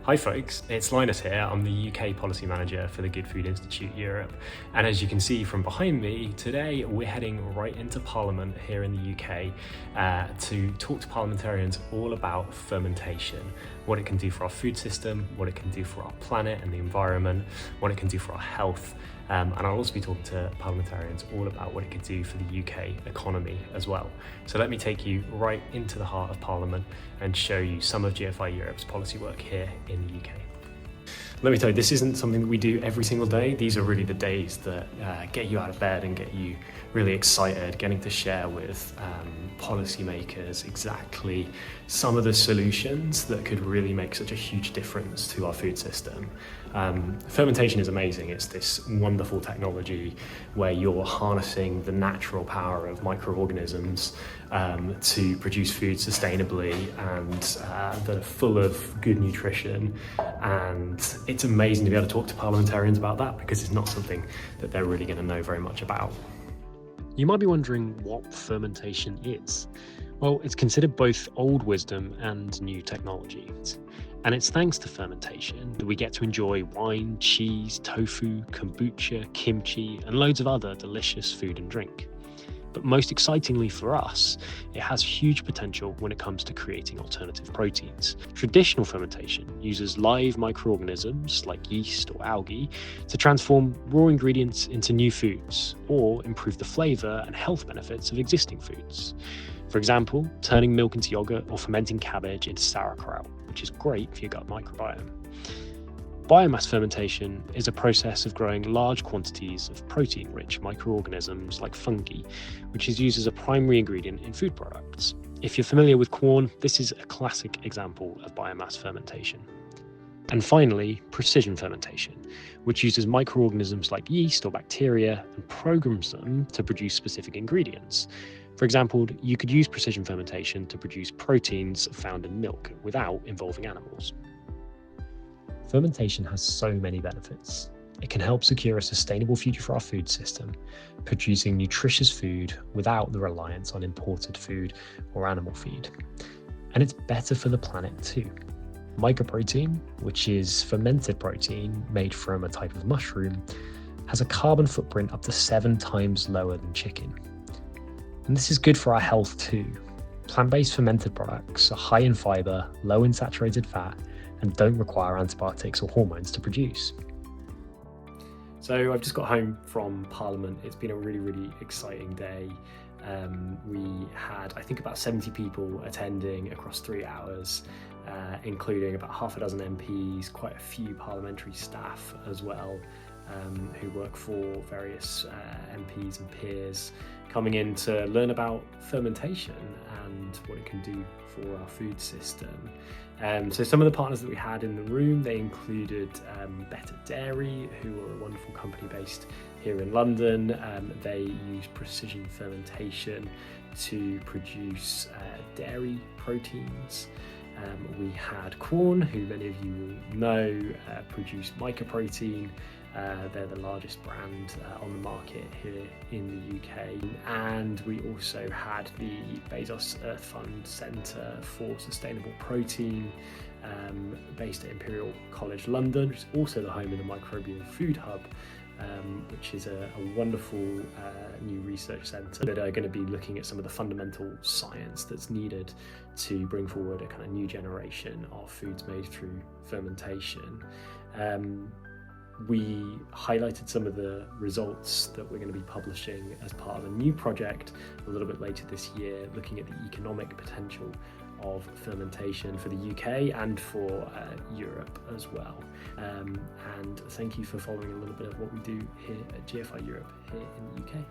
Hi folks, it's Linus here. I'm the UK Policy Manager for the Good Food Institute Europe. And as you can see from behind me, today we're heading right into Parliament here in the UK to talk to parliamentarians all about fermentation, what it can do for our food system, what it can do for our planet and the environment, what it can do for our health. And I'll also be talking to parliamentarians all about what it could do for the UK economy as well. So let me take you right into the heart of Parliament and show you some of GFI Europe's policy work here in the UK. Let me tell you, this isn't something that we do every single day. These are really the days that get you out of bed and get you really excited, getting to share with policymakers exactly some of the solutions that could really make such a huge difference to our food system. Fermentation is amazing. It's this wonderful technology where you're harnessing the natural power of microorganisms to produce food sustainably and that are full of good nutrition. And it's amazing to be able to talk to parliamentarians about that because it's not something that they're really going to know very much about. You might be wondering what fermentation is. Well, it's considered both old wisdom and new technology. And it's thanks to fermentation that we get to enjoy wine, cheese, tofu, kombucha, kimchi, and loads of other delicious food and drink. But most excitingly for us, it has huge potential when it comes to creating alternative proteins. Traditional fermentation uses live microorganisms like yeast or algae to transform raw ingredients into new foods or improve the flavour and health benefits of existing foods. For example, turning milk into yogurt or fermenting cabbage into sauerkraut, which is great for your gut microbiome. Biomass fermentation is a process of growing large quantities of protein-rich microorganisms like fungi, which is used as a primary ingredient in food products. If you're familiar with corn, this is a classic example of biomass fermentation. And finally, precision fermentation, which uses microorganisms like yeast or bacteria and programs them to produce specific ingredients. For example, you could use precision fermentation to produce proteins found in milk without involving animals. Fermentation has so many benefits. It can help secure a sustainable future for our food system, producing nutritious food without the reliance on imported food or animal feed. And it's better for the planet too. Mycoprotein, which is fermented protein made from a type of mushroom, has a carbon footprint up to 7 times lower than chicken. And this is good for our health too. Plant-based fermented products are high in fibre, low in saturated fat, and don't require antibiotics or hormones to produce. So I've just got home from Parliament. It's been a really, really exciting day. We had, I think, about 70 people attending across 3 hours, including about half a dozen MPs, quite a few parliamentary staff as well, who work for various MPs and peers, coming in to learn about fermentation and what it can do for our food system. So some of the partners that we had in the room, they included Better Dairy, who are a wonderful company based here in London. They use precision fermentation to produce dairy proteins. We had Quorn, who many of you will know, produce mycoprotein. They're the largest brand on the market here in the UK. And we also had the Bezos Earth Fund Centre for Sustainable Protein, based at Imperial College London, which is also the home of the Microbial Food Hub, which is a wonderful new research centre that are going to be looking at some of the fundamental science that's needed to bring forward a kind of new generation of foods made through fermentation. We highlighted some of the results that we're going to be publishing as part of a new project a little bit later this year, looking at the economic potential of fermentation for the UK and for Europe as well. And thank you for following a little bit of what we do here at GFI Europe here in the UK.